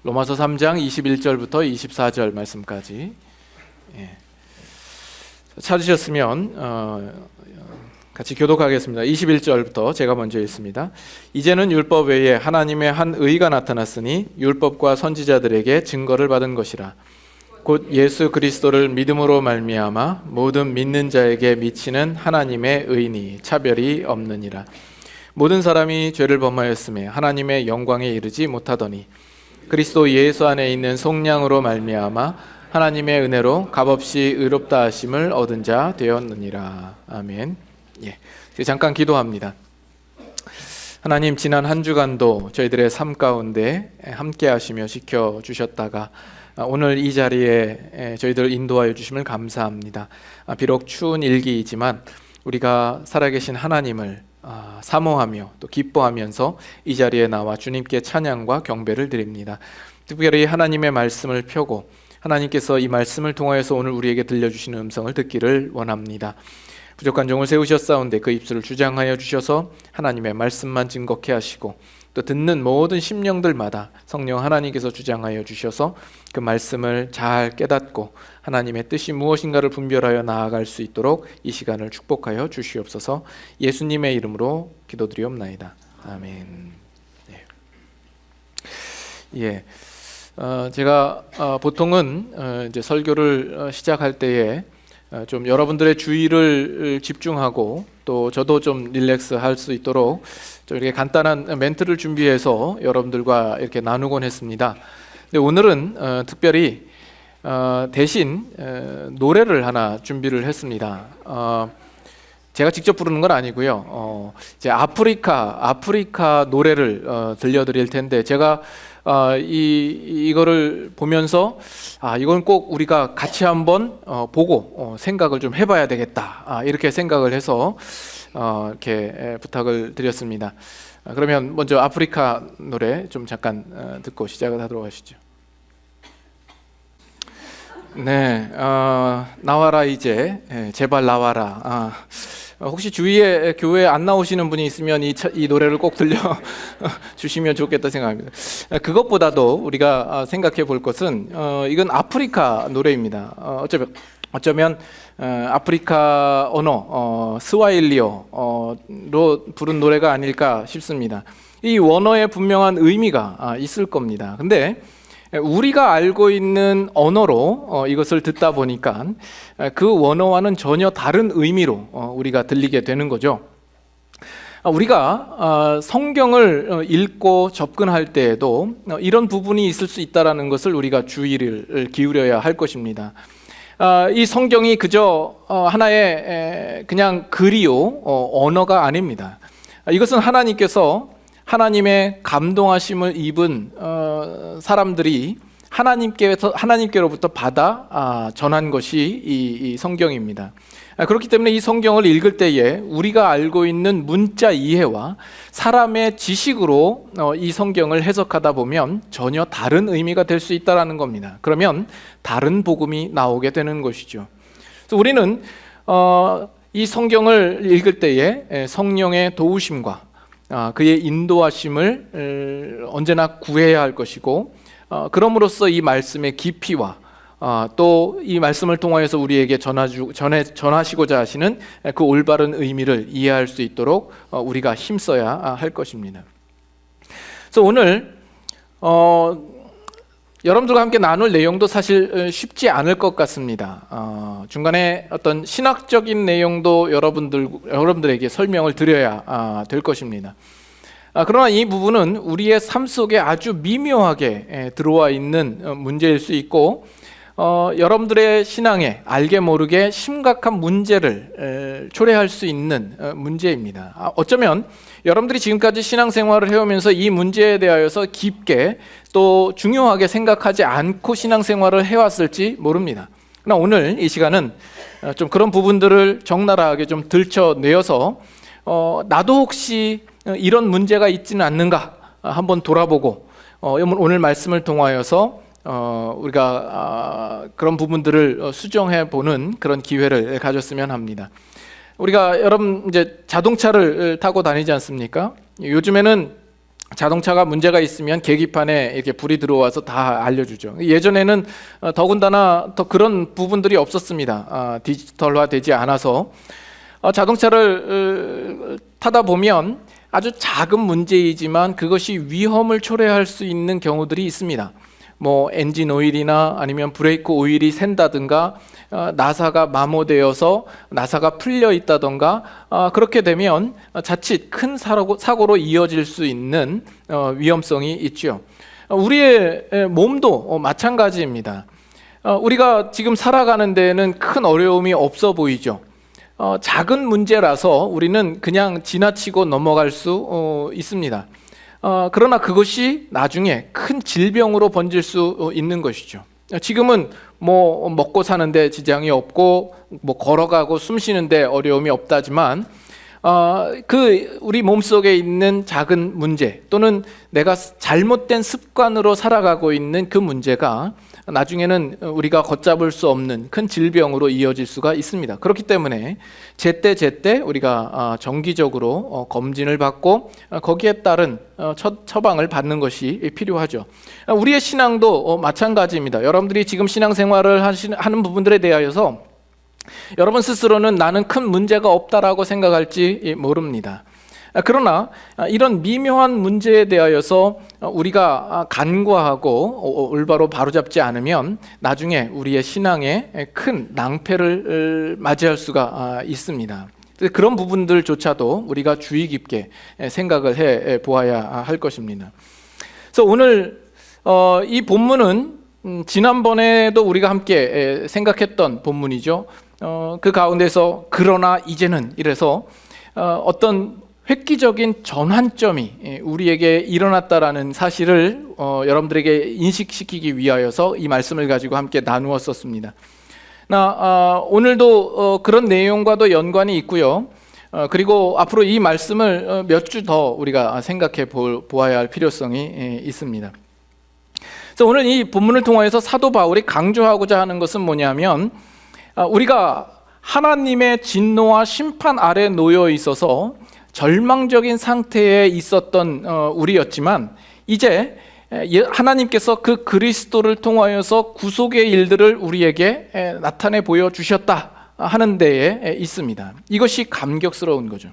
로마서 3장 21절부터 24절 말씀까지. 찾으셨으면 같이 교독하겠습니다. 21절부터 제가 먼저 읽습니다. 이제는 율법 외에 하나님의 한 의가 나타났으니 율법과 선지자들에게 증거를 받은 것이라. 곧 예수 그리스도를 믿음으로 말미암아 모든 믿는 자에게 미치는 하나님의 의니 차별이 없느니라. 모든 사람이 죄를 범하였음에 하나님의 영광에 이르지 못하더니 그리스도 예수 안에 있는 속량으로 말미암아 하나님의 은혜로 값없이 의롭다 하심을 얻은 자 되었느니라. 아멘. 잠깐 기도합니다. 하나님, 지난 한 주간도 저희들의 삶 가운데 함께 하시며 지켜주셨다가 오늘 이 자리에 저희들을 인도하여 주심을 감사합니다. 비록 추운 일기이지만 우리가 살아계신 하나님을 사모하며 또 기뻐하면서 이 자리에 나와 주님께 찬양과 경배를 드립니다. 특별히 하나님의 말씀을 펴고 하나님께서 이 말씀을 통하여서 오늘 우리에게 들려주시는 음성을 듣기를 원합니다. 부족한 종을 세우셨사온데 그 입술을 주장하여 주셔서 하나님의 말씀만 증거케 하시고 또 듣는 모든 심령들마다 성령 하나님께서 주장하여 주셔서 그 말씀을 잘 깨닫고 하나님의 뜻이 무엇인가를 분별하여 나아갈 수 있도록 이 시간을 축복하여 주시옵소서. 예수님의 이름으로 기도드리옵나이다. 아멘. 제가 보통은 이제 설교를 시작할 때에 좀 여러분들의 주의를 집중하고 또 저도 좀 릴렉스 할 수 있도록 좀 이렇게 간단한 멘트를 준비해서 여러분들과 이렇게 나누곤 했습니다. 근데 오늘은 특별히 대신 노래를 하나 준비를 했습니다. 제가 직접 부르는 건 아니고요. 이제 아프리카 노래를 들려드릴 텐데 제가 이거를 보면서 이건 꼭 우리가 같이 한번 보고 생각을 좀 해봐야 되겠다, 이렇게 생각을 해서 이렇게 부탁을 드렸습니다. 그러면 먼저 아프리카 노래 좀 잠깐 듣고 시작을 하도록 하시죠. 네, 나와라 이제, 제발 나와라. 혹시 주위에 교회에 안 나오시는 분이 있으면 이 노래를 꼭 들려주시면 좋겠다 생각합니다. 그것보다도 우리가 생각해 볼 것은 이건 아프리카 노래입니다. 어쩌면 아프리카 언어 스와힐리어로 부른 노래가 아닐까 싶습니다. 이 원어에 분명한 의미가 있을 겁니다. 근데 우리가 알고 있는 언어로 이것을 듣다 보니까 그 원어와는 전혀 다른 의미로 우리가 들리게 되는 거죠. 우리가 성경을 읽고 접근할 때에도 이런 부분이 있을 수 있다는 것을 우리가 주의를 기울여야 할 것입니다. 이 성경이 그저 하나의 그냥 글이요 언어가 아닙니다. 이것은 하나님의 감동하심을 입은 사람들이 하나님께로부터 받아 전한 것이 이 성경입니다. 그렇기 때문에 이 성경을 읽을 때에 우리가 알고 있는 문자 이해와 사람의 지식으로 이 성경을 해석하다 보면 전혀 다른 의미가 될 수 있다는 겁니다. 그러면 다른 복음이 나오게 되는 것이죠. 그래서 우리는 이 성경을 읽을 때에 성령의 도우심과 그의 인도하심을 언제나 구해야 할 것이고, 그럼으로써 이 말씀의 깊이와 또 이 말씀을 통하여서 우리에게 전하시고자 하시는 그 올바른 의미를 이해할 수 있도록 우리가 힘써야 할 것입니다. 그래서 오늘 여러분들과 함께 나눌 내용도 사실 쉽지 않을 것 같습니다. 중간에 어떤 신학적인 내용도 여러분들에게 설명을 드려야 될 것입니다. 그러나 이 부분은 우리의 삶 속에 아주 미묘하게 들어와 있는 문제일 수 있고, 여러분들의 신앙에 알게 모르게 심각한 문제를 초래할 수 있는 문제입니다. 어쩌면 여러분들이 지금까지 신앙생활을 해오면서 이 문제에 대하여서 깊게 또 중요하게 생각하지 않고 신앙생활을 해왔을지 모릅니다. 그러나 오늘 이 시간은 좀 그런 부분들을 적나라하게 좀 들춰내어서 나도 혹시 이런 문제가 있지는 않는가 한번 돌아보고 오늘 말씀을 통하여서 우리가 그런 부분들을 수정해 보는 그런 기회를 가졌으면 합니다. 우리가 여러분 이제 자동차를 타고 다니지 않습니까? 요즘에는 자동차가 문제가 있으면 계기판에 이렇게 불이 들어와서 다 알려주죠. 예전에는 더군다나 더 그런 부분들이 없었습니다. 디지털화되지 않아서 자동차를 타다 보면 아주 작은 문제이지만 그것이 위험을 초래할 수 있는 경우들이 있습니다. 뭐 엔진 오일이나 아니면 브레이크 오일이 샌다든가 나사가 마모되어서 나사가 풀려 있다던가 그렇게 되면 자칫 큰 사고로 이어질 수 있는 위험성이 있죠. 우리의 몸도 마찬가지입니다. 우리가 지금 살아가는 데에는 큰 어려움이 없어 보이죠. 작은 문제라서 우리는 그냥 지나치고 넘어갈 수 있습니다. 그러나 그것이 나중에 큰 질병으로 번질 수 있는 것이죠. 지금은 뭐 먹고 사는데 지장이 없고 뭐 걸어가고 숨 쉬는데 어려움이 없다지만 그 우리 몸속에 있는 작은 문제 또는 내가 잘못된 습관으로 살아가고 있는 그 문제가 나중에는 우리가 걷잡을 수 없는 큰 질병으로 이어질 수가 있습니다. 그렇기 때문에 제때 우리가 정기적으로 검진을 받고 거기에 따른 처방을 받는 것이 필요하죠. 우리의 신앙도 마찬가지입니다. 여러분들이 지금 신앙생활을 하는 부분들에 대하여서 여러분 스스로는 나는 큰 문제가 없다라고 생각할지 모릅니다. 그러나 이런 미묘한 문제에 대하여서 우리가 간과하고 올바로 바로잡지 않으면 나중에 우리의 신앙에 큰 낭패를 맞이할 수가 있습니다. 그런 부분들조차도 우리가 주의 깊게 생각을 해 보아야 할 것입니다. 그래서 오늘 이 본문은 지난번에도 우리가 함께 생각했던 본문이죠. 그 가운데서 그러나 이제는 이래서 어떤 획기적인 전환점이 우리에게 일어났다라는 사실을 여러분들에게 인식시키기 위하여서 이 말씀을 가지고 함께 나누었었습니다. 오늘도 그런 내용과도 연관이 있고요. 그리고 앞으로 이 말씀을 몇 주 더 우리가 생각해 보아야 할 필요성이 있습니다. 그래서 오늘 이 본문을 통하여서 사도 바울이 강조하고자 하는 것은 뭐냐면 우리가 하나님의 진노와 심판 아래 놓여 있어서 절망적인 상태에 있었던 우리였지만 이제 하나님께서 그 그리스도를 통하여서 구속의 일들을 우리에게 나타내 보여주셨다 하는 데에 있습니다. 이것이 감격스러운 거죠.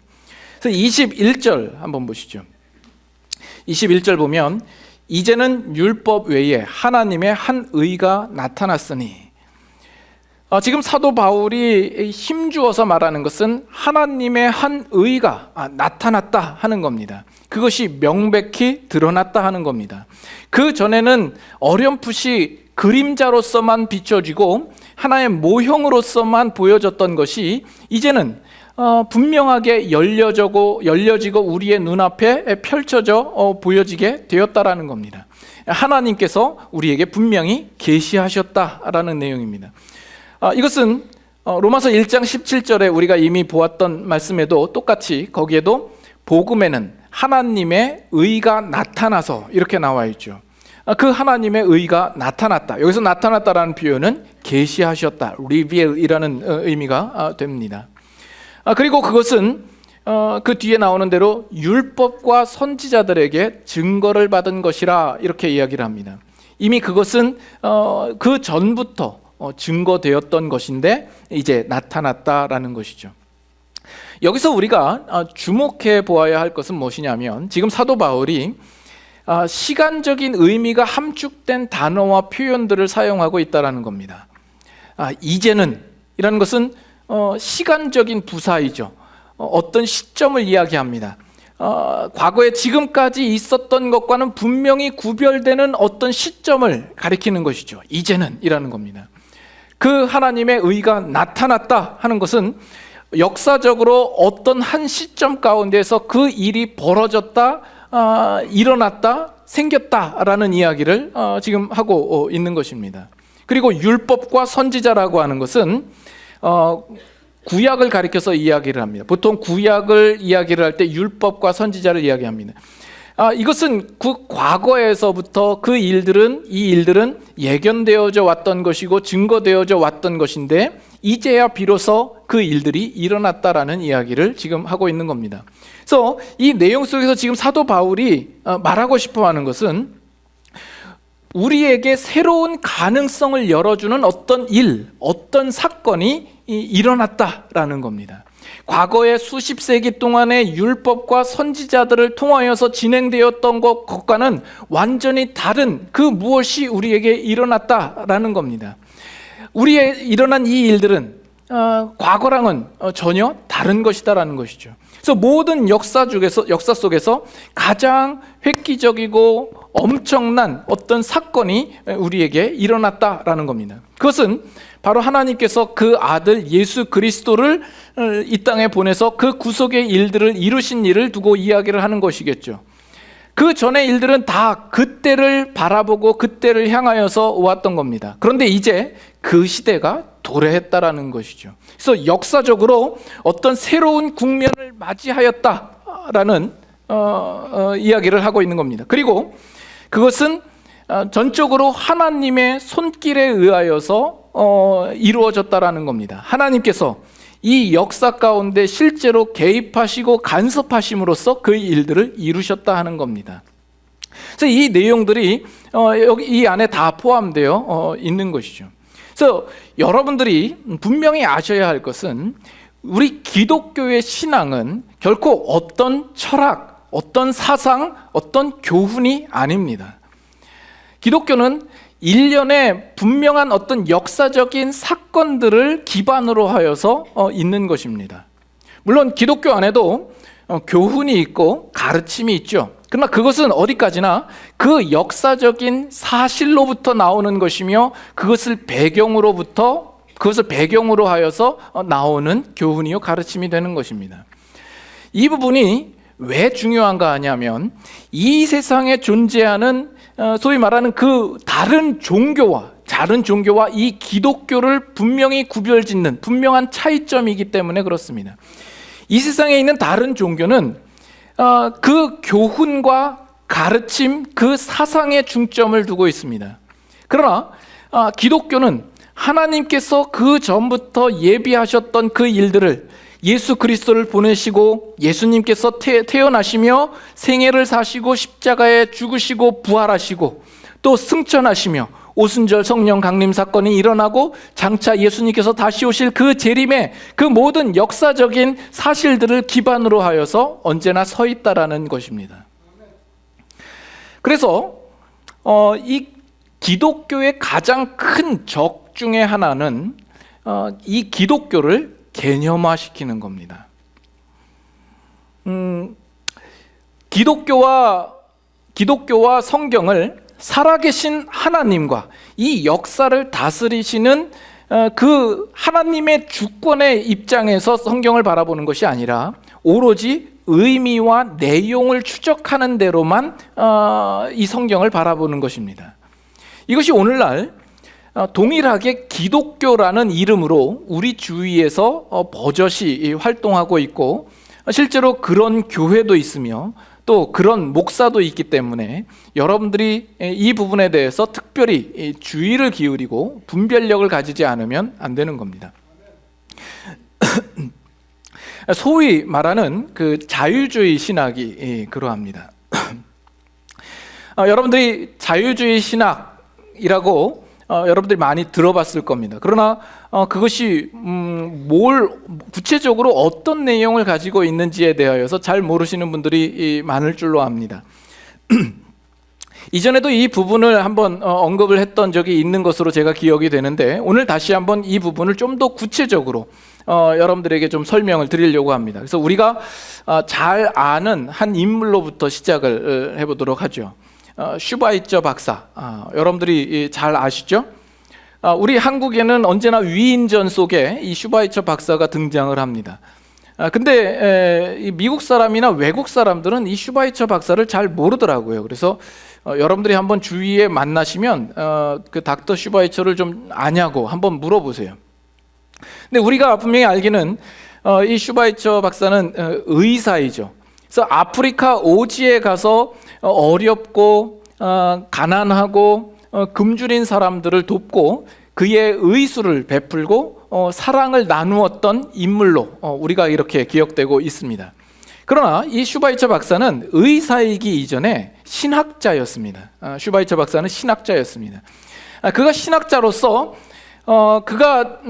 그래서 21절 한번 보시죠. 21절 보면 이제는 율법 외에 하나님의 한 의가 나타났으니 지금 사도 바울이 힘주어서 말하는 것은 하나님의 한 의가 나타났다 하는 겁니다. 그것이 명백히 드러났다 하는 겁니다. 그 전에는 어렴풋이 그림자로서만 비춰지고 하나의 모형으로서만 보여졌던 것이 이제는 분명하게 열려지고 우리의 눈앞에 펼쳐져 보여지게 되었다라는 겁니다. 하나님께서 우리에게 분명히 계시하셨다라는 내용입니다. 이것은 로마서 1장 17절에 우리가 이미 보았던 말씀에도 똑같이 거기에도 복음에는 하나님의 의가 나타나서 이렇게 나와 있죠. 그 하나님의 의가 나타났다. 여기서 나타났다라는 표현은 계시하셨다, 리빌이라는 의미가 됩니다. 그리고 그것은 그 뒤에 나오는 대로 율법과 선지자들에게 증거를 받은 것이라 이렇게 이야기를 합니다. 이미 그것은 그 전부터 증거되었던 것인데 이제 나타났다라는 것이죠. 여기서 우리가 주목해 보아야 할 것은 무엇이냐면 지금 사도 바울이 시간적인 의미가 함축된 단어와 표현들을 사용하고 있다는 겁니다. 이제는 이라는 것은 시간적인 부사이죠. 어떤 시점을 이야기합니다. 과거에 지금까지 있었던 것과는 분명히 구별되는 어떤 시점을 가리키는 것이죠. 이제는 이라는 겁니다. 그 하나님의 의가 나타났다 하는 것은 역사적으로 어떤 한 시점 가운데서 그 일이 벌어졌다, 일어났다, 생겼다라는 이야기를 지금 하고 있는 것입니다. 그리고 율법과 선지자라고 하는 것은 구약을 가리켜서 이야기를 합니다. 보통 구약을 이야기를 할 때 율법과 선지자를 이야기합니다. 이것은 그 과거에서부터 이 일들은 예견되어져 왔던 것이고 증거되어져 왔던 것인데 이제야 비로소 그 일들이 일어났다라는 이야기를 지금 하고 있는 겁니다. 그래서 이 내용 속에서 지금 사도 바울이 말하고 싶어 하는 것은 우리에게 새로운 가능성을 열어주는 어떤 일, 어떤 사건이 일어났다라는 겁니다. 과거에 수십 세기 동안의 율법과 선지자들을 통하여서 진행되었던 것과는 완전히 다른 그 무엇이 우리에게 일어났다라는 겁니다. 우리의 일어난 이 일들은 과거랑은 전혀 다른 것이다라는 것이죠. 그래서 모든 역사 속에서 가장 획기적이고 엄청난 어떤 사건이 우리에게 일어났다라는 겁니다. 그것은 바로 하나님께서 그 아들 예수 그리스도를 이 땅에 보내서 그 구속의 일들을 이루신 일을 두고 이야기를 하는 것이겠죠. 그 전의 일들은 다 그때를 바라보고 그때를 향하여서 왔던 겁니다. 그런데 이제 그 시대가 도래했다라는 것이죠. 그래서 역사적으로 어떤 새로운 국면을 맞이하였다라는 이야기를 하고 있는 겁니다. 그리고 그것은 전적으로 하나님의 손길에 의하여서 이루어졌다라는 겁니다. 하나님께서 이 역사 가운데 실제로 개입하시고 간섭하심으로써 그 일들을 이루셨다 하는 겁니다. 그래서 이 내용들이 여기 이 안에 다 포함되어 있는 것이죠. 그래서 여러분들이 분명히 아셔야 할 것은 우리 기독교의 신앙은 결코 어떤 철학, 어떤 사상, 어떤 교훈이 아닙니다. 기독교는 일련의 분명한 어떤 역사적인 사건들을 기반으로 하여서 있는 것입니다. 물론 기독교 안에도 교훈이 있고 가르침이 있죠. 그러나 그것은 어디까지나 그 역사적인 사실로부터 나오는 것이며 그것을 배경으로 하여서 나오는 교훈이요 가르침이 되는 것입니다. 이 부분이 왜 중요한가 하냐면 이 세상에 존재하는 소위 말하는 그 다른 종교와 이 기독교를 분명히 구별짓는 분명한 차이점이기 때문에 그렇습니다. 이 세상에 있는 다른 종교는 그 교훈과 가르침, 그 사상에 중점을 두고 있습니다. 그러나 기독교는 하나님께서 그 전부터 예비하셨던 그 일들을 예수 그리스도를 보내시고 예수님께서 태어나시며 생애를 사시고 십자가에 죽으시고 부활하시고 또 승천하시며 오순절 성령 강림 사건이 일어나고 장차 예수님께서 다시 오실 그 재림의 그 모든 역사적인 사실들을 기반으로 하여서 언제나 서 있다라는 것입니다. 그래서 이 기독교의 가장 큰 적 중에 하나는 이 기독교를 개념화시키는 겁니다. 기독교와 성경을 살아계신 하나님과 이 역사를 다스리시는 그 하나님의 주권의 입장에서 성경을 바라보는 것이 아니라 오로지 의미와 내용을 추적하는 대로만 이 성경을 바라보는 것입니다. 이것이 오늘날 동일하게 기독교라는 이름으로 우리 주위에서 버젓이 활동하고 있고 실제로 그런 교회도 있으며 또 그런 목사도 있기 때문에 여러분들이 이 부분에 대해서 특별히 주의를 기울이고 분별력을 가지지 않으면 안 되는 겁니다. 소위 말하는 그 자유주의 신학이 그러합니다. 여러분들이 자유주의 신학이라고 여러분들이 많이 들어봤을 겁니다. 그러나 그것이 구체적으로 어떤 내용을 가지고 있는지에 대하여서 잘 모르시는 분들이 많을 줄로 압니다. 이전에도 이 부분을 한번 언급을 했던 적이 있는 것으로 제가 기억이 되는데 오늘 다시 한번 이 부분을 좀 더 구체적으로 여러분들에게 좀 설명을 드리려고 합니다. 그래서 우리가 잘 아는 한 인물로부터 시작을 해보도록 하죠. 슈바이처 박사, 여러분들이 잘 아시죠? 우리 한국에는 언제나 위인전 속에 이 슈바이처 박사가 등장을 합니다. 근데 미국 사람이나 외국 사람들은 이 슈바이처 박사를 잘 모르더라고요. 그래서 여러분들이 한번 주위에 만나시면 그 닥터 슈바이처를 좀 아냐고 한번 물어보세요. 근데 우리가 분명히 알기는 이 슈바이처 박사는 의사이죠. 그래서 아프리카 오지에 가서 어렵고 가난하고 굶주린 사람들을 돕고 그의 의술을 베풀고 사랑을 나누었던 인물로 우리가 이렇게 기억되고 있습니다. 그러나 이 슈바이처 박사는 의사이기 이전에 신학자였습니다. 슈바이처 박사는 신학자였습니다. 그가 신학자로서 그가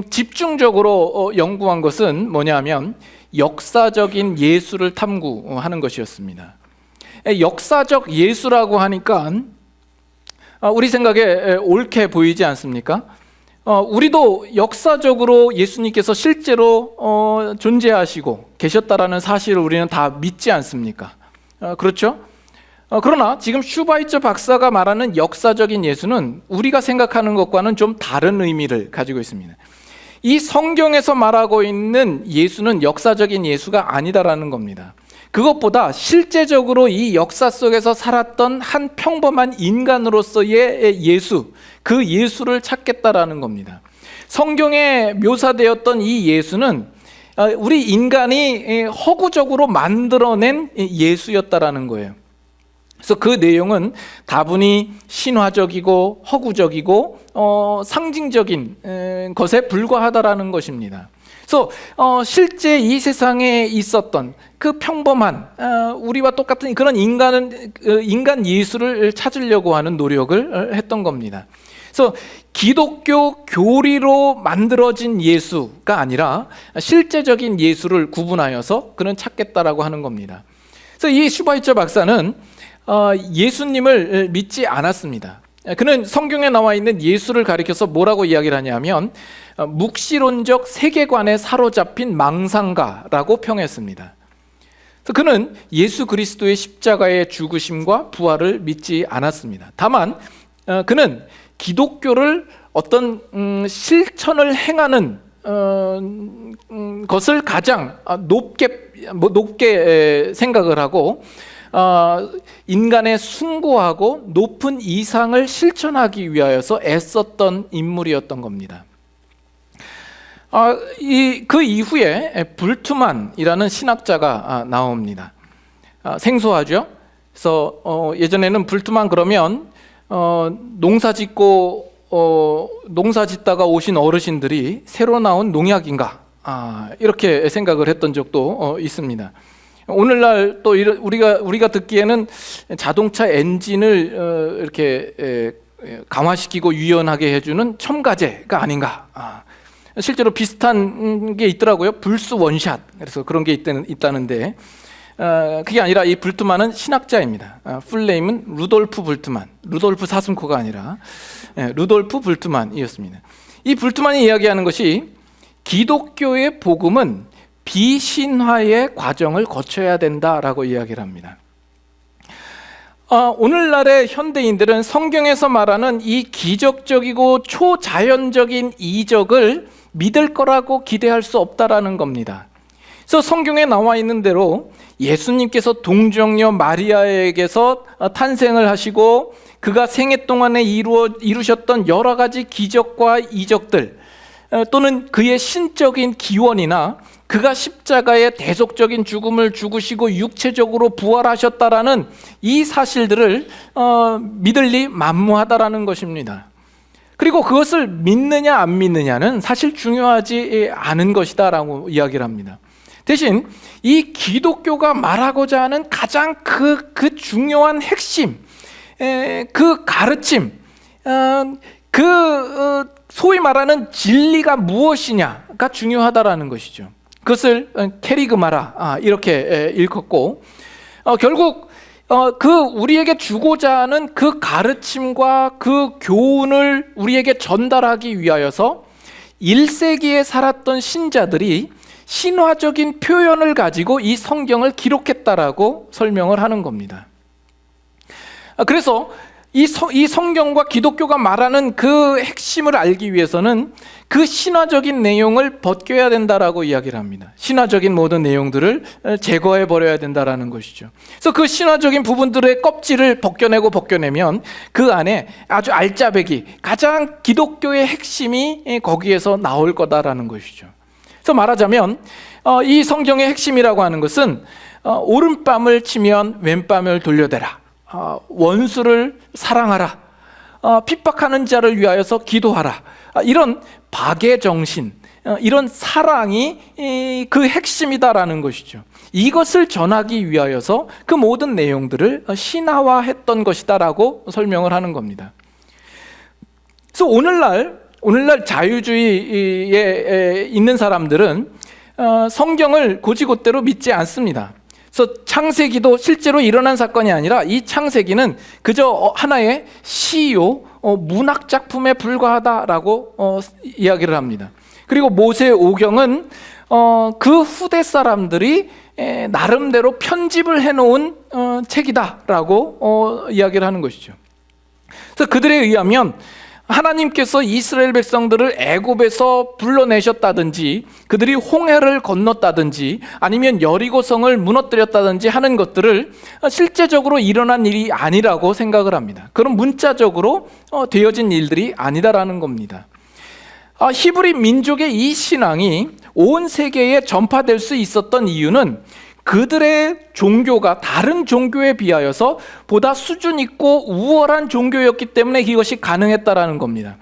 집중적으로 연구한 것은 뭐냐면 역사적인 예술을 탐구하는 것이었습니다. 역사적 예수라고 하니까 우리 생각에 옳게 보이지 않습니까? 우리도 역사적으로 예수님께서 실제로 존재하시고 계셨다라는 사실을 우리는 다 믿지 않습니까? 그렇죠? 그러나 지금 슈바이처 박사가 말하는 역사적인 예수는 우리가 생각하는 것과는 좀 다른 의미를 가지고 있습니다. 이 성경에서 말하고 있는 예수는 역사적인 예수가 아니다라는 겁니다. 그것보다 실제적으로 이 역사 속에서 살았던 한 평범한 인간으로서의 예수, 그 예수를 찾겠다라는 겁니다. 성경에 묘사되었던 이 예수는 우리 인간이 허구적으로 만들어낸 예수였다라는 거예요. 그래서 그 내용은 다분히 신화적이고 허구적이고 상징적인 것에 불과하다라는 것입니다. 그래서 실제 이 세상에 있었던 그 평범한 우리와 똑같은 그런 인간 예수를 찾으려고 하는 노력을 했던 겁니다. 그래서 기독교 교리로 만들어진 예수가 아니라 실제적인 예수를 구분하여서 그는 찾겠다라고 하는 겁니다. 그래서 이 슈바이처 박사는 예수님을 믿지 않았습니다. 그는 성경에 나와 있는 예수를 가리켜서 뭐라고 이야기를 하냐면 묵시론적 세계관에 사로잡힌 망상가라고 평했습니다. 그래서 그는 예수 그리스도의 십자가의 죽으심과 부활을 믿지 않았습니다. 다만 그는 기독교를 어떤 실천을 행하는 것을 가장 높게 생각을 하고 인간의 숭고하고 높은 이상을 실천하기 위하여서 애썼던 인물이었던 겁니다. 그 이후에 불트만이라는 신학자가 나옵니다. 생소하죠? 그래서 예전에는 불트만 그러면 농사 짓다가 오신 어르신들이 새로 나온 농약인가 이렇게 생각을 했던 적도 있습니다. 오늘날 또 우리가 듣기에는 자동차 엔진을 이렇게 강화시키고 유연하게 해주는 첨가제가 아닌가. 실제로 비슷한 게 있더라고요. 불스 원샷. 그래서 그런 게 있다는데 그게 아니라 이 불트만은 신학자입니다. 풀네임은 루돌프 불트만. 루돌프 사슴코가 아니라 루돌프 불트만이었습니다. 이 불트만이 이야기하는 것이 기독교의 복음은 비신화의 과정을 거쳐야 된다라고 이야기를 합니다. 오늘날의 현대인들은 성경에서 말하는 이 기적적이고 초자연적인 이적을 믿을 거라고 기대할 수 없다라는 겁니다. 그래서 성경에 나와 있는 대로 예수님께서 동정녀 마리아에게서 탄생을 하시고 그가 생애 동안에 이루셨던 여러 가지 기적과 이적들 또는 그의 신적인 기원이나 그가 십자가의 대속적인 죽음을 죽으시고 육체적으로 부활하셨다라는 이 사실들을 믿을 리 만무하다라는 것입니다. 그리고 그것을 믿느냐 안 믿느냐는 사실 중요하지 않은 것이다라고 이야기를 합니다. 대신 이 기독교가 말하고자 하는 가장 그 중요한 핵심, 그 가르침, 소위 말하는 진리가 무엇이냐가 중요하다라는 것이죠. 그것을 캐리그마라 이렇게 읽었고 결국 우리에게 주고자 하는 그 가르침과 그 교훈을 우리에게 전달하기 위하여서 1세기에 살았던 신자들이 신화적인 표현을 가지고 이 성경을 기록했다라고 설명을 하는 겁니다. 그래서 이 성경과 기독교가 말하는 그 핵심을 알기 위해서는 그 신화적인 내용을 벗겨야 된다라고 이야기를 합니다. 신화적인 모든 내용들을 제거해 버려야 된다라는 것이죠. 그래서 그 신화적인 부분들의 껍질을 벗겨내면 그 안에 아주 알짜배기 가장 기독교의 핵심이 거기에서 나올 거다라는 것이죠. 그래서 말하자면 이 성경의 핵심이라고 하는 것은 오른뺨을 치면 왼뺨을 돌려대라, 원수를 사랑하라, 핍박하는 자를 위하여서 기도하라. 이런 박의 정신, 이런 사랑이 그 핵심이다라는 것이죠. 이것을 전하기 위하여서 그 모든 내용들을 신화화했던 것이다라고 설명을 하는 겁니다. 그래서 오늘날 자유주의에 있는 사람들은 성경을 고지고대로 믿지 않습니다. 그래서 창세기도 실제로 일어난 사건이 아니라 이 창세기는 그저 하나의 시요, 문학 작품에 불과하다라고 이야기를 합니다. 그리고 모세오경은 그 후대 사람들이 나름대로 편집을 해놓은 책이다라고 이야기를 하는 것이죠. 그래서 그들에 의하면 하나님께서 이스라엘 백성들을 애굽에서 불러내셨다든지 그들이 홍해를 건넜다든지 아니면 여리고성을 무너뜨렸다든지 하는 것들을 실제적으로 일어난 일이 아니라고 생각을 합니다. 그런 문자적으로 되어진 일들이 아니다라는 겁니다. 히브리 민족의 이 신앙이 온 세계에 전파될 수 있었던 이유는 그들의 종교가 다른 종교에 비하여서 보다 수준 있고 우월한 종교였기 때문에 이것이 가능했다라는 겁니다.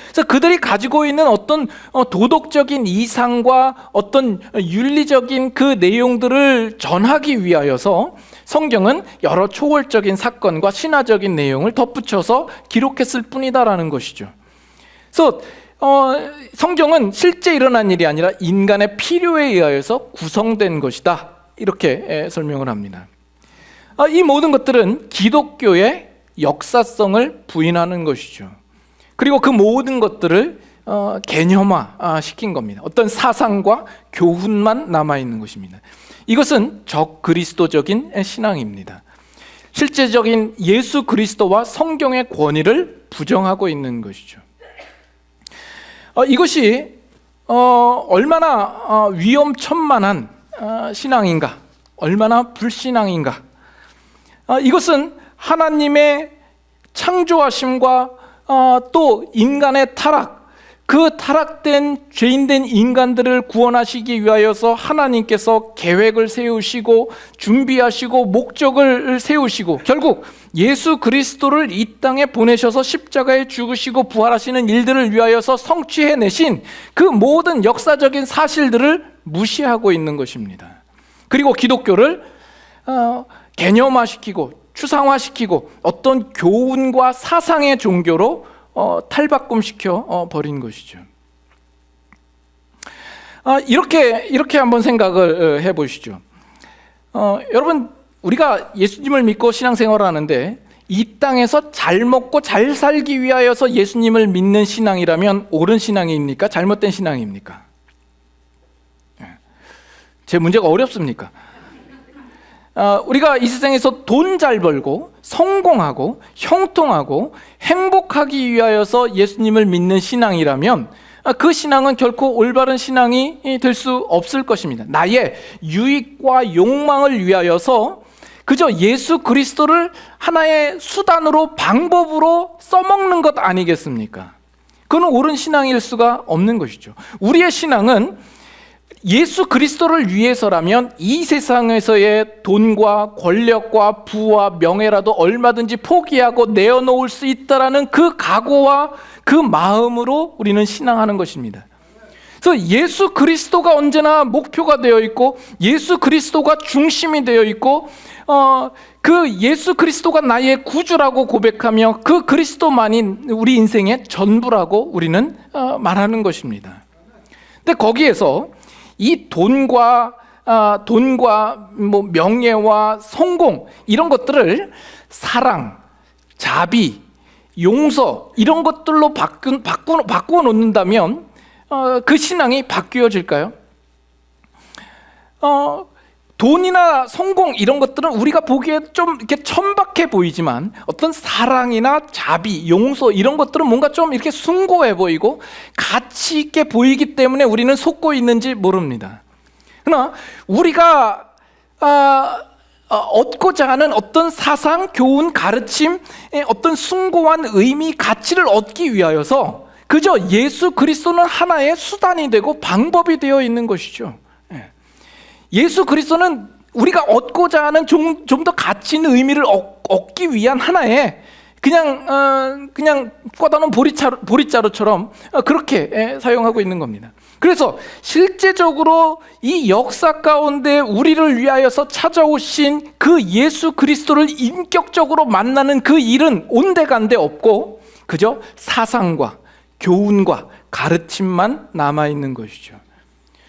그래서 그들이 가지고 있는 어떤 도덕적인 이상과 어떤 윤리적인 그 내용들을 전하기 위하여서 성경은 여러 초월적인 사건과 신화적인 내용을 덧붙여서 기록했을 뿐이다라는 것이죠. 그래서 성경은 실제 일어난 일이 아니라 인간의 필요에 의하여서 구성된 것이다, 이렇게 설명을 합니다. 이 모든 것들은 기독교의 역사성을 부인하는 것이죠. 그리고 그 모든 것들을 개념화 시킨 겁니다. 어떤 사상과 교훈만 남아있는 것입니다. 이것은 적그리스도적인 신앙입니다. 실제적인 예수 그리스도와 성경의 권위를 부정하고 있는 것이죠. 이것이 얼마나 위험천만한 신앙인가, 얼마나 불신앙인가. 이것은 하나님의 창조하심과 또 인간의 타락, 그 타락된 죄인된 인간들을 구원하시기 위하여서 하나님께서 계획을 세우시고 준비하시고 목적을 세우시고 결국 예수 그리스도를 이 땅에 보내셔서 십자가에 죽으시고 부활하시는 일들을 위하여서 성취해내신 그 모든 역사적인 사실들을 무시하고 있는 것입니다. 그리고 기독교를 개념화시키고 추상화시키고 어떤 교훈과 사상의 종교로 탈바꿈시켜 버린 것이죠. 이렇게 한번 생각을 해보시죠. 여러분, 우리가 예수님을 믿고 신앙생활을 하는데 이 땅에서 잘 먹고 잘 살기 위하여서 예수님을 믿는 신앙이라면 옳은 신앙입니까? 잘못된 신앙입니까? 제 문제가 어렵습니까? 우리가 이 세상에서 돈 잘 벌고 성공하고 형통하고 행복하기 위하여서 예수님을 믿는 신앙이라면 그 신앙은 결코 올바른 신앙이 될 수 없을 것입니다. 나의 유익과 욕망을 위하여서 그저 예수 그리스도를 하나의 수단으로 방법으로 써먹는 것 아니겠습니까? 그건 옳은 신앙일 수가 없는 것이죠. 우리의 신앙은 예수 그리스도를 위해서라면 이 세상에서의 돈과 권력과 부와 명예라도 얼마든지 포기하고 내어놓을 수 있다라는 그 각오와 그 마음으로 우리는 신앙하는 것입니다. 그래서 예수 그리스도가 언제나 목표가 되어 있고 예수 그리스도가 중심이 되어 있고 그 예수 그리스도가 나의 구주라고 고백하며 그 그리스도만이 우리 인생의 전부라고 우리는 말하는 것입니다. 근데 거기에서 이 돈과 뭐 명예와 성공 이런 것들을 사랑, 자비, 용서 이런 것들로 바꾸어 놓는다면 그 신앙이 바뀌어질까요? 돈이나 성공 이런 것들은 우리가 보기에 좀 이렇게 천박해 보이지만 어떤 사랑이나 자비, 용서 이런 것들은 뭔가 좀 이렇게 숭고해 보이고 가치 있게 보이기 때문에 우리는 속고 있는지 모릅니다. 그러나 우리가 얻고자 하는 어떤 사상, 교훈, 가르침, 어떤 숭고한 의미, 가치를 얻기 위하여서 그저 예수 그리스도는 하나의 수단이 되고 방법이 되어 있는 것이죠. 예수 그리스도는 우리가 얻고자 하는 좀 더 가치 있는 의미를 얻기 위한 하나의 그냥 꽂아놓은 보릿자루처럼 그렇게 사용하고 있는 겁니다. 그래서 실제적으로 이 역사 가운데 우리를 위하여서 찾아오신 그 예수 그리스도를 인격적으로 만나는 그 일은 온데간데 없고 그저 사상과 교훈과 가르침만 남아있는 것이죠.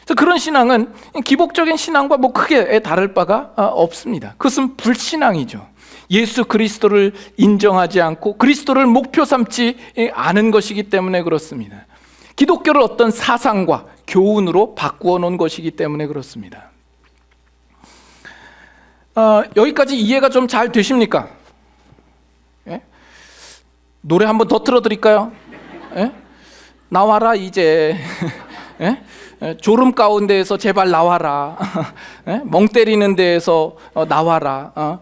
그래서 그런 신앙은 기복적인 신앙과 뭐 크게 다를 바가 없습니다. 그것은 불신앙이죠. 예수 그리스도를 인정하지 않고 그리스도를 목표 삼지 않은 것이기 때문에 그렇습니다. 기독교를 어떤 사상과 교훈으로 바꾸어 놓은 것이기 때문에 그렇습니다. 여기까지 이해가 좀 잘 되십니까? 예? 노래 한번 더 틀어드릴까요? 예? 나와라 이제. 예? 졸음 가운데에서 제발 나와라. 예? 멍 때리는 데에서 나와라.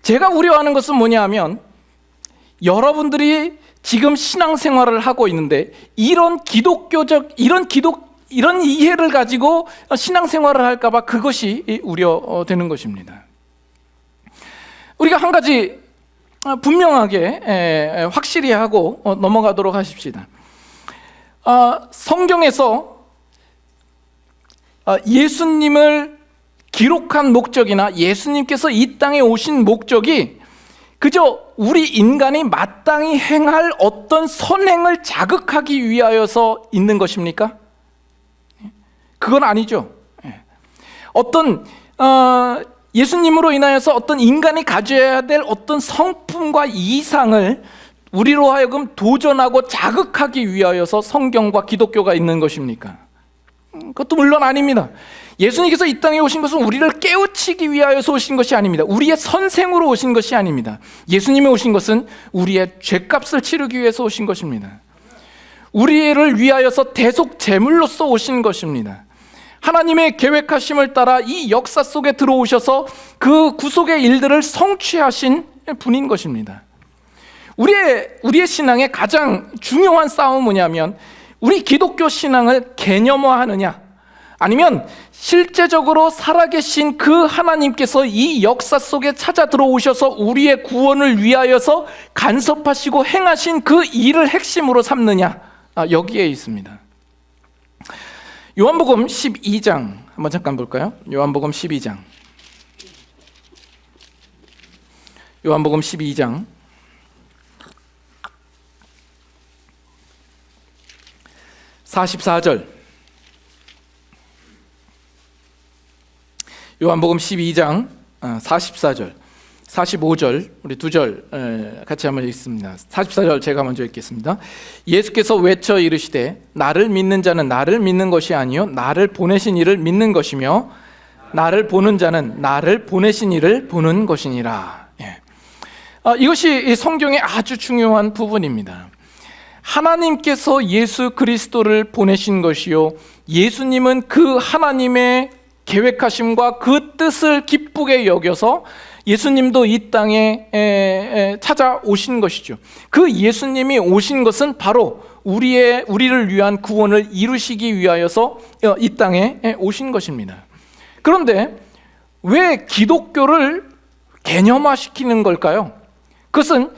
제가 우려하는 것은 뭐냐 하면 여러분들이 지금 신앙생활을 하고 있는데 이런 이해를 가지고 신앙생활을 할까 봐 그것이 우려되는 것입니다. 우리가 한 가지 분명하게 확실히 하고 넘어가도록 하십시다. 성경에서 예수님을 기록한 목적이나 예수님께서 이 땅에 오신 목적이 그저 우리 인간이 마땅히 행할 어떤 선행을 자극하기 위하여서 있는 것입니까? 그건 아니죠. 어떤 예수님으로 인하여서 어떤 인간이 가져야 될 어떤 성품과 이상을 우리로 하여금 도전하고 자극하기 위하여서 성경과 기독교가 있는 것입니까? 그것도 물론 아닙니다. 예수님께서 이 땅에 오신 것은 우리를 깨우치기 위하여서 오신 것이 아닙니다. 우리의 선생으로 오신 것이 아닙니다. 예수님이 오신 것은 우리의 죄값을 치르기 위해서 오신 것입니다. 우리를 위하여서 대속 제물로서 오신 것입니다. 하나님의 계획하심을 따라 이 역사 속에 들어오셔서 그 구속의 일들을 성취하신 분인 것입니다. 우리의 신앙의 가장 중요한 싸움은 뭐냐면 우리 기독교 신앙을 개념화하느냐 아니면 실제적으로 살아계신 그 하나님께서 이 역사 속에 찾아 들어오셔서 우리의 구원을 위하여서 간섭하시고 행하신 그 일을 핵심으로 삼느냐, 여기에 있습니다. 요한복음 12장 한번 잠깐 볼까요? 요한복음 12장 44절 요한복음 12장 44절 45절 우리 두 절 같이 한번 읽습니다. 44절 제가 먼저 읽겠습니다. 예수께서 외쳐 이르시되 나를 믿는 자는 나를 믿는 것이 아니요 나를 보내신 이를 믿는 것이며 나를 보는 자는 나를 보내신 이를 보는 것이니라. 이것이 성경의 아주 중요한 부분입니다. 하나님께서 예수 그리스도를 보내신 것이요 예수님은 그 하나님의 계획하심과 그 뜻을 기쁘게 여겨서 예수님도 이 땅에 찾아오신 것이죠. 그 예수님이 오신 것은 바로 우리를 위한 구원을 이루시기 위하여서 이 땅에 오신 것입니다. 그런데 왜 기독교를 개념화시키는 걸까요? 그것은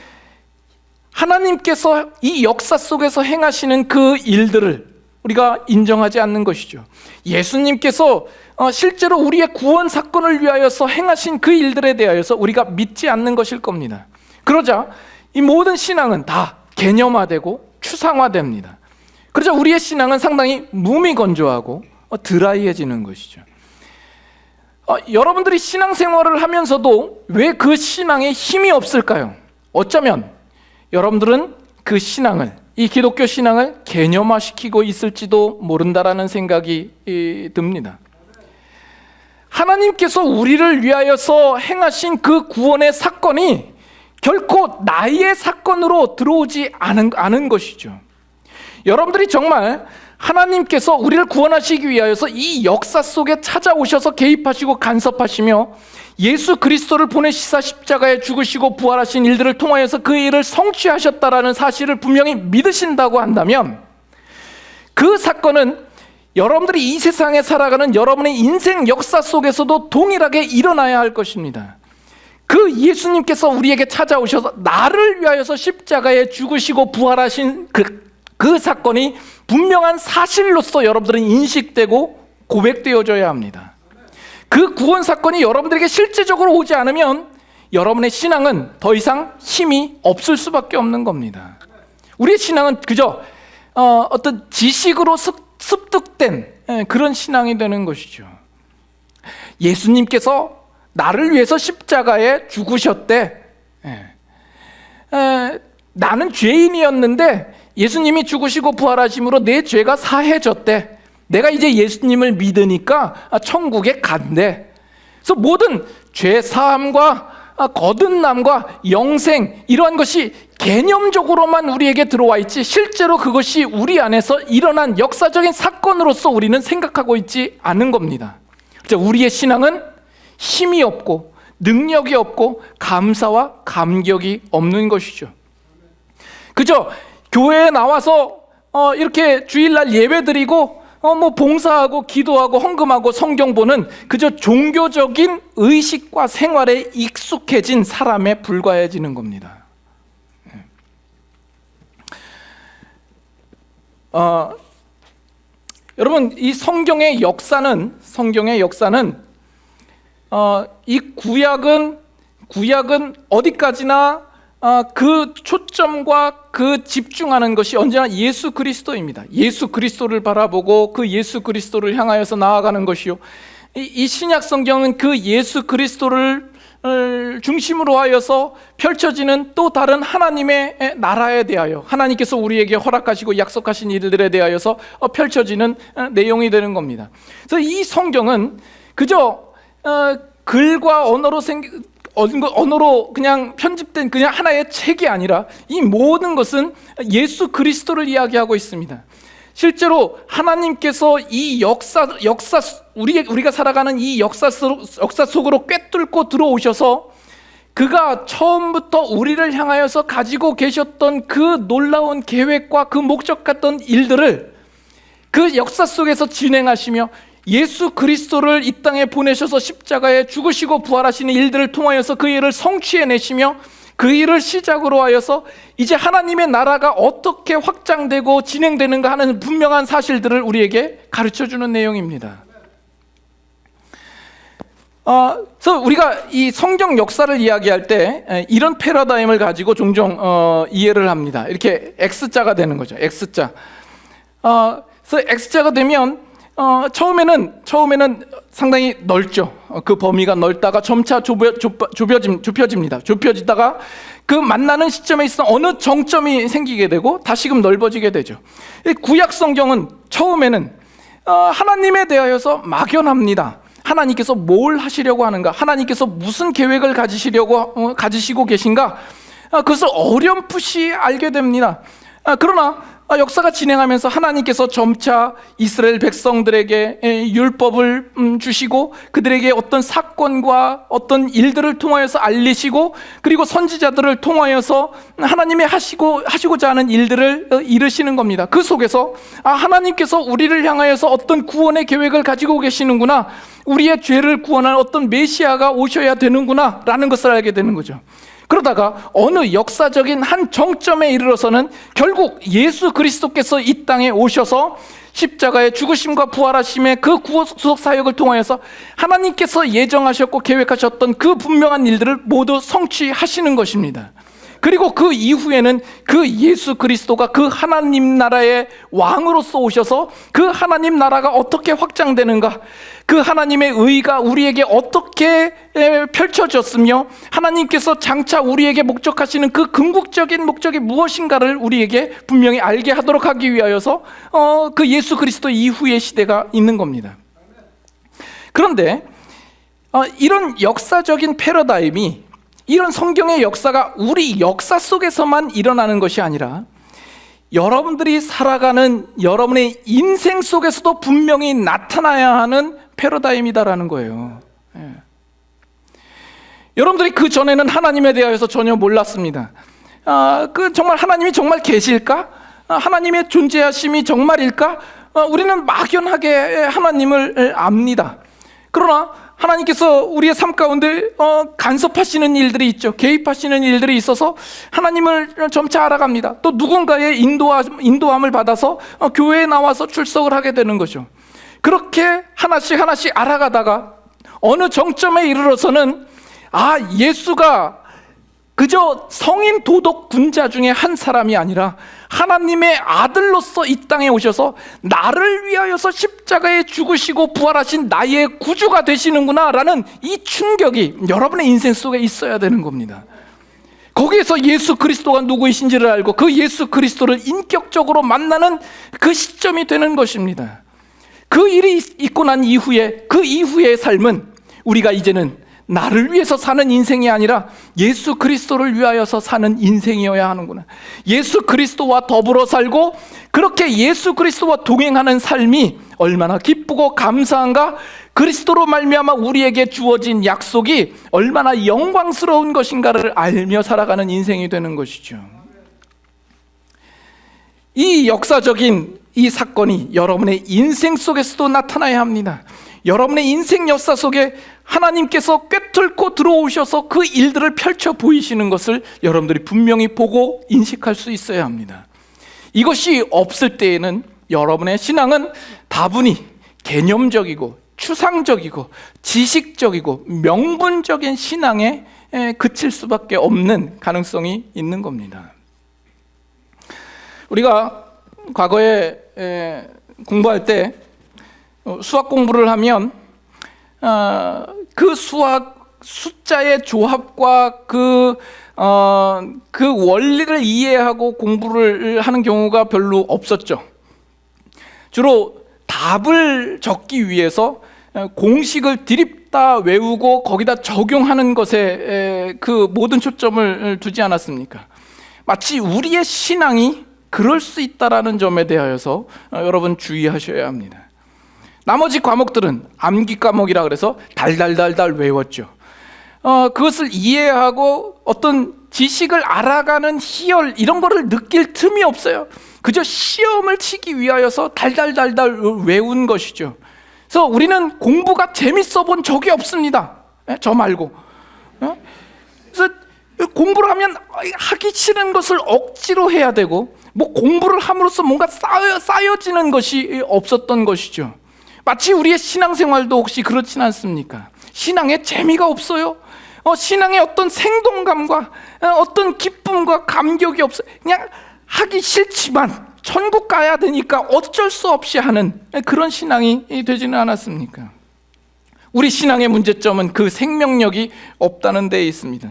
하나님께서 이 역사 속에서 행하시는 그 일들을 우리가 인정하지 않는 것이죠. 예수님께서 실제로 우리의 구원 사건을 위하여서 행하신 그 일들에 대하여서 우리가 믿지 않는 것일 겁니다. 그러자 이 모든 신앙은 다 개념화되고 추상화됩니다. 그러자 우리의 신앙은 상당히 무미건조하고 드라이해지는 것이죠. 여러분들이 신앙생활을 하면서도 왜 그 신앙에 힘이 없을까요? 어쩌면 여러분들은 그 신앙을, 이 기독교 신앙을 개념화시키고 있을지도 모른다라는 생각이 듭니다. 하나님께서 우리를 위하여서 행하신 그 구원의 사건이 결코 나의 사건으로 들어오지 않은 것이죠. 여러분들이 정말 하나님께서 우리를 구원하시기 위하여서 이 역사 속에 찾아오셔서 개입하시고 간섭하시며 예수 그리스도를 보내시사 십자가에 죽으시고 부활하신 일들을 통하여서 그 일을 성취하셨다라는 사실을 분명히 믿으신다고 한다면 그 사건은 여러분들이 이 세상에 살아가는 여러분의 인생 역사 속에서도 동일하게 일어나야 할 것입니다. 그 예수님께서 우리에게 찾아오셔서 나를 위하여서 십자가에 죽으시고 부활하신 그 사건이 분명한 사실로서 여러분들은 인식되고 고백되어져야 합니다. 그 구원 사건이 여러분들에게 실제적으로 오지 않으면 여러분의 신앙은 더 이상 힘이 없을 수밖에 없는 겁니다. 우리의 신앙은 그저 어떤 지식으로 습득된 그런 신앙이 되는 것이죠. 예수님께서 나를 위해서 십자가에 죽으셨대. 나는 죄인이었는데 예수님이 죽으시고 부활하심으로 내 죄가 사해졌대. 내가 이제 예수님을 믿으니까 천국에 간대. 그래서 모든 죄 사함과 거듭남과 영생, 이러한 것이 개념적으로만 우리에게 들어와 있지 실제로 그것이 우리 안에서 일어난 역사적인 사건으로서 우리는 생각하고 있지 않은 겁니다. 우리의 신앙은 힘이 없고 능력이 없고 감사와 감격이 없는 것이죠. 그저 교회에 나와서 이렇게 주일날 예배드리고 봉사하고 기도하고 헌금하고 성경 보는 그저 종교적인 의식과 생활에 익숙해진 사람에 불과해지는 겁니다. 여러분, 이 성경의 역사는 이 구약은 어디까지나 그 초점과 그 집중하는 것이 언제나 예수 그리스도입니다. 예수 그리스도를 바라보고 그 예수 그리스도를 향하여서 나아가는 것이요, 이 신약 성경은 그 예수 그리스도를 중심으로 하여서 펼쳐지는 또 다른 하나님의 나라에 대하여, 하나님께서 우리에게 허락하시고 약속하신 일들에 대하여서 펼쳐지는 내용이 되는 겁니다. 그래서 이 성경은 그저 글과 언어로 그냥 편집된 그냥 하나의 책이 아니라 이 모든 것은 예수 그리스도를 이야기하고 있습니다. 실제로 하나님께서 이 우리가 살아가는 이 역사 속으로 꿰뚫고 들어오셔서 그가 처음부터 우리를 향하여서 가지고 계셨던 그 놀라운 계획과 그 목적 같던 일들을 그 역사 속에서 진행하시며 예수 그리스도를 이 땅에 보내셔서 십자가에 죽으시고 부활하시는 일들을 통하여서 그 일을 성취해내시며 그 일을 시작으로 하여서 이제 하나님의 나라가 어떻게 확장되고 진행되는가 하는 분명한 사실들을 우리에게 가르쳐주는 내용입니다. 그래서 우리가 이 성경 역사를 이야기할 때 이런 패러다임을 가지고 종종 이해를 합니다. 이렇게 X자가 되는 거죠. X자. 그래서 X자가 되면 처음에는 상당히 넓죠. 그 범위가 넓다가 점차 좁혀집니다. 좁혀지다가 그 만나는 시점에 있어 어느 정점이 생기게 되고 다시금 넓어지게 되죠. 구약 성경은 처음에는 하나님에 대하여서 막연합니다. 하나님께서 뭘 하시려고 하는가? 하나님께서 무슨 계획을 가지시고 계신가? 그것을 어렴풋이 알게 됩니다. 그러나 역사가 진행하면서 하나님께서 점차 이스라엘 백성들에게 율법을 주시고 그들에게 어떤 사건과 어떤 일들을 통하여서 알리시고 그리고 선지자들을 통하여서 하나님이 하시고자 하는 일들을 이루시는 겁니다. 그 속에서 하나님께서 우리를 향하여서 어떤 구원의 계획을 가지고 계시는구나, 우리의 죄를 구원할 어떤 메시아가 오셔야 되는구나 라는 것을 알게 되는 거죠. 그러다가 어느 역사적인 한 정점에 이르러서는 결국 예수 그리스도께서 이 땅에 오셔서 십자가의 죽으심과 부활하심의 그 구속 사역을 통하여서 하나님께서 예정하셨고 계획하셨던 그 분명한 일들을 모두 성취하시는 것입니다. 그리고 그 이후에는 그 예수 그리스도가 그 하나님 나라의 왕으로서 오셔서 그 하나님 나라가 어떻게 확장되는가, 그 하나님의 의가 우리에게 어떻게 펼쳐졌으며 하나님께서 장차 우리에게 목적하시는 그 궁극적인 목적이 무엇인가를 우리에게 분명히 알게 하도록 하기 위하여서 그 예수 그리스도 이후의 시대가 있는 겁니다. 그런데 이런 역사적인 패러다임이, 이런 성경의 역사가 우리 역사 속에서만 일어나는 것이 아니라 여러분들이 살아가는 여러분의 인생 속에서도 분명히 나타나야 하는 패러다임이다라는 거예요. 여러분들이 그 전에는 하나님에 대하여서 전혀 몰랐습니다. 정말 하나님이 정말 계실까? 하나님의 존재하심이 정말일까? 우리는 막연하게 하나님을 압니다. 그러나 하나님께서 우리의 삶 가운데 간섭하시는 일들이 있죠. 개입하시는 일들이 있어서 하나님을 점차 알아갑니다. 또 누군가의 인도함을 받아서 교회에 나와서 출석을 하게 되는 거죠. 그렇게 하나씩 알아가다가 어느 정점에 이르러서는 예수가 그저 성인 도덕 군자 중에 한 사람이 아니라 하나님의 아들로서 이 땅에 오셔서 나를 위하여서 십자가에 죽으시고 부활하신 나의 구주가 되시는구나 라는 이 충격이 여러분의 인생 속에 있어야 되는 겁니다. 거기에서 예수 그리스도가 누구이신지를 알고 그 예수 그리스도를 인격적으로 만나는 그 시점이 되는 것입니다. 그 일이 있고 난 이후에 그 이후의 삶은 우리가 이제는 나를 위해서 사는 인생이 아니라 예수 그리스도를 위하여서 사는 인생이어야 하는구나. 예수 그리스도와 더불어 살고 그렇게 예수 그리스도와 동행하는 삶이 얼마나 기쁘고 감사한가. 그리스도로 말미암아 우리에게 주어진 약속이 얼마나 영광스러운 것인가를 알며 살아가는 인생이 되는 것이죠. 이 역사적인 이 사건이 여러분의 인생 속에서도 나타나야 합니다. 여러분의 인생 역사 속에 하나님께서 꿰뚫고 들어오셔서 그 일들을 펼쳐 보이시는 것을 여러분들이 분명히 보고 인식할 수 있어야 합니다. 이것이 없을 때에는 여러분의 신앙은 다분히 개념적이고 추상적이고 지식적이고 명분적인 신앙에 그칠 수밖에 없는 가능성이 있는 겁니다. 우리가 과거에 공부할 때 수학 공부를 하면 그 수학 숫자의 조합과 그 원리를 이해하고 공부를 하는 경우가 별로 없었죠. 주로 답을 적기 위해서 공식을 드립다 외우고 거기다 적용하는 것에 그 모든 초점을 두지 않았습니까? 마치 우리의 신앙이 그럴 수 있다라는 점에 대하여서 여러분 주의하셔야 합니다. 나머지 과목들은 암기 과목이라 그래서 달달달달 외웠죠. 그것을 이해하고 어떤 지식을 알아가는 희열 이런 거를 느낄 틈이 없어요. 그저 시험을 치기 위하여서 달달달달 외운 것이죠. 그래서 우리는 공부가 재밌어 본 적이 없습니다. 저 말고. 그래서 공부를 하면 하기 싫은 것을 억지로 해야 되고 뭐 공부를 함으로써 뭔가 쌓여지는 것이 없었던 것이죠. 마치 우리의 신앙생활도 혹시 그렇진 않습니까? 신앙에 재미가 없어요. 신앙에 어떤 생동감과 어떤 기쁨과 감격이 없어요. 그냥 하기 싫지만 천국 가야 되니까 어쩔 수 없이 하는 그런 신앙이 되지는 않았습니까? 우리 신앙의 문제점은 그 생명력이 없다는 데에 있습니다.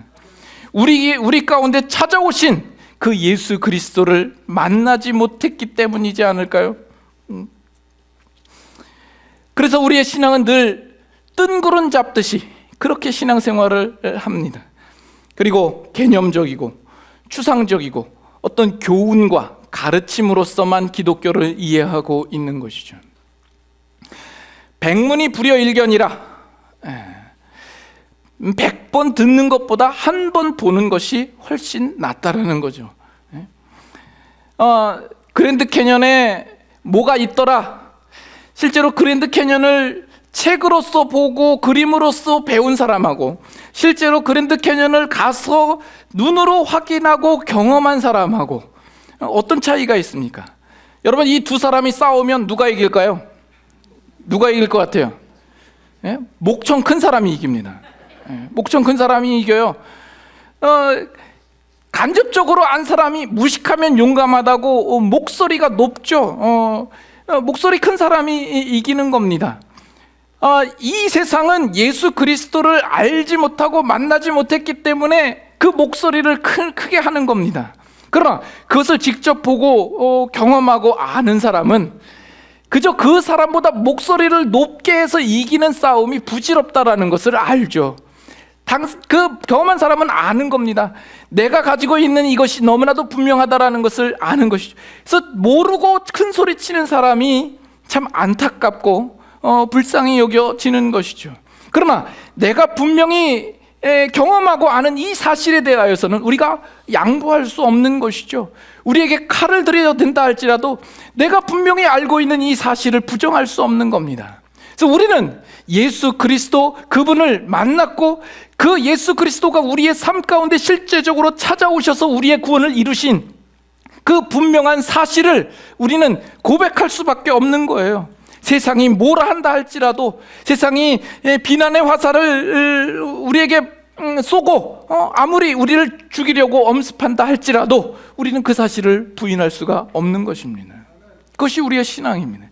우리 가운데 찾아오신 그 예수 그리스도를 만나지 못했기 때문이지 않을까요? 그래서 우리의 신앙은 늘 뜬구름 잡듯이 그렇게 신앙생활을 합니다. 그리고 개념적이고 추상적이고 어떤 교훈과 가르침으로서만 기독교를 이해하고 있는 것이죠. 백문이 불여일견이라 100번 듣는 것보다 한 번 보는 것이 훨씬 낫다라는 거죠. 그랜드 캐년에 뭐가 있더라. 실제로 그랜드 캐년을 책으로서 보고 그림으로서 배운 사람하고 실제로 그랜드 캐년을 가서 눈으로 확인하고 경험한 사람하고 어떤 차이가 있습니까? 여러분 이 두 사람이 싸우면 누가 이길까요? 누가 이길 것 같아요? 목청 큰 사람이 이깁니다. 목청 큰 사람이 이겨요. 간접적으로 안 사람이 무식하면 용감하다고 목소리가 높죠. 목소리 큰 사람이 이기는 겁니다. 이 세상은 예수 그리스도를 알지 못하고 만나지 못했기 때문에 그 목소리를 크게 하는 겁니다. 그러나 그것을 직접 보고 경험하고 아는 사람은 그저 그 사람보다 목소리를 높게 해서 이기는 싸움이 부질없다라는 것을 알죠. 그 경험한 사람은 아는 겁니다. 내가 가지고 있는 이것이 너무나도 분명하다라는 것을 아는 것이죠. 그래서 모르고 큰 소리 치는 사람이 참 안타깝고 불쌍히 여겨지는 것이죠. 그러나 내가 분명히 경험하고 아는 이 사실에 대하여서는 우리가 양보할 수 없는 것이죠. 우리에게 칼을 들여야 된다 할지라도 내가 분명히 알고 있는 이 사실을 부정할 수 없는 겁니다. 그래서 우리는 예수 그리스도 그분을 만났고 그 예수 그리스도가 우리의 삶 가운데 실제적으로 찾아오셔서 우리의 구원을 이루신 그 분명한 사실을 우리는 고백할 수밖에 없는 거예요. 세상이 뭐라 한다 할지라도, 세상이 비난의 화살을 우리에게 쏘고 아무리 우리를 죽이려고 엄습한다 할지라도 우리는 그 사실을 부인할 수가 없는 것입니다. 그것이 우리의 신앙입니다.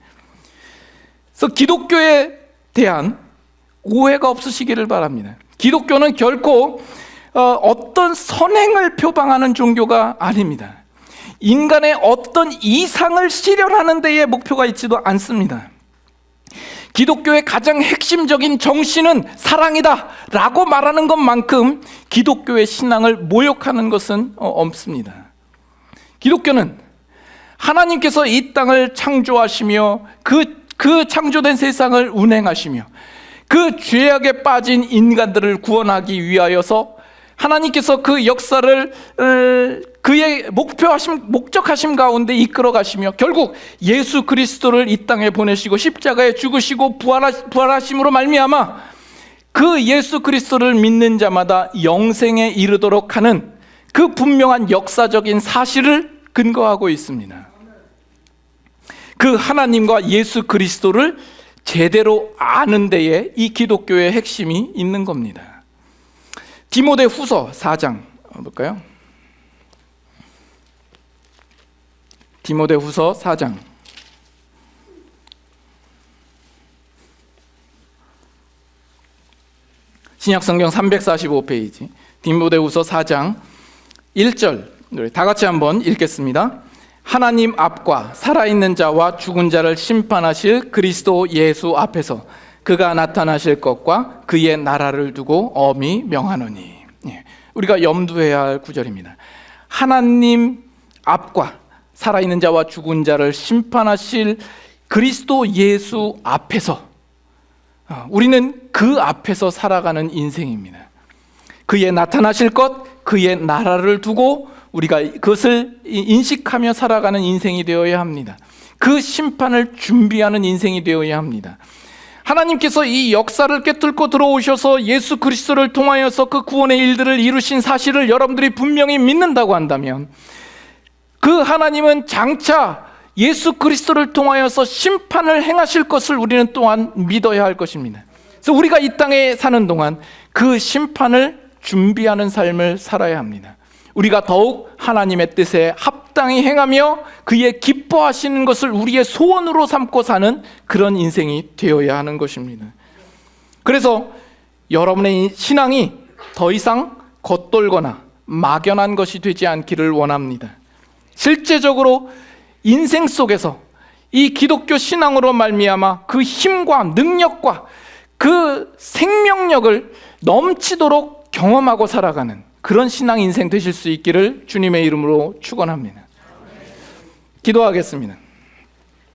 그래서 기독교에 대한 오해가 없으시기를 바랍니다. 기독교는 결코 어떤 선행을 표방하는 종교가 아닙니다. 인간의 어떤 이상을 실현하는 데에 목표가 있지도 않습니다. 기독교의 가장 핵심적인 정신은 사랑이다 라고 말하는 것만큼 기독교의 신앙을 모욕하는 것은 없습니다. 기독교는 하나님께서 이 땅을 창조하시며 그 창조된 세상을 운행하시며 그 죄악에 빠진 인간들을 구원하기 위하여서 하나님께서 그 역사를 그의 목적하심 가운데 이끌어 가시며 결국 예수 그리스도를 이 땅에 보내시고 십자가에 죽으시고 부활하심으로 말미암아 그 예수 그리스도를 믿는 자마다 영생에 이르도록 하는 그 분명한 역사적인 사실을 근거하고 있습니다. 그 하나님과 예수 그리스도를 제대로 아는 데에 이 기독교의 핵심이 있는 겁니다. 디모데 후서 4장 볼까요? 디모데 후서 4장 신약성경 345페이지 디모데 후서 4장 1절 다 같이 한번 읽겠습니다. 하나님 앞과 살아있는 자와 죽은 자를 심판하실 그리스도 예수 앞에서 그가 나타나실 것과 그의 나라를 두고 엄히 명하노니. 우리가 염두해야 할 구절입니다. 하나님 앞과 살아있는 자와 죽은 자를 심판하실 그리스도 예수 앞에서 우리는 그 앞에서 살아가는 인생입니다. 그의 나타나실 것, 그의 나라를 두고 우리가 그것을 인식하며 살아가는 인생이 되어야 합니다. 그 심판을 준비하는 인생이 되어야 합니다. 하나님께서 이 역사를 꿰뚫고 들어오셔서 예수 그리스도를 통하여서 그 구원의 일들을 이루신 사실을 여러분들이 분명히 믿는다고 한다면 그 하나님은 장차 예수 그리스도를 통하여서 심판을 행하실 것을 우리는 또한 믿어야 할 것입니다. 그래서 우리가 이 땅에 사는 동안 그 심판을 준비하는 삶을 살아야 합니다. 우리가 더욱 하나님의 뜻에 합당히 행하며 그의 기뻐하시는 것을 우리의 소원으로 삼고 사는 그런 인생이 되어야 하는 것입니다. 그래서 여러분의 신앙이 더 이상 겉돌거나 막연한 것이 되지 않기를 원합니다. 실제적으로 인생 속에서 이 기독교 신앙으로 말미암아 그 힘과 능력과 그 생명력을 넘치도록 경험하고 살아가는 그런 신앙 인생 되실 수 있기를 주님의 이름으로 축원합니다. 기도하겠습니다.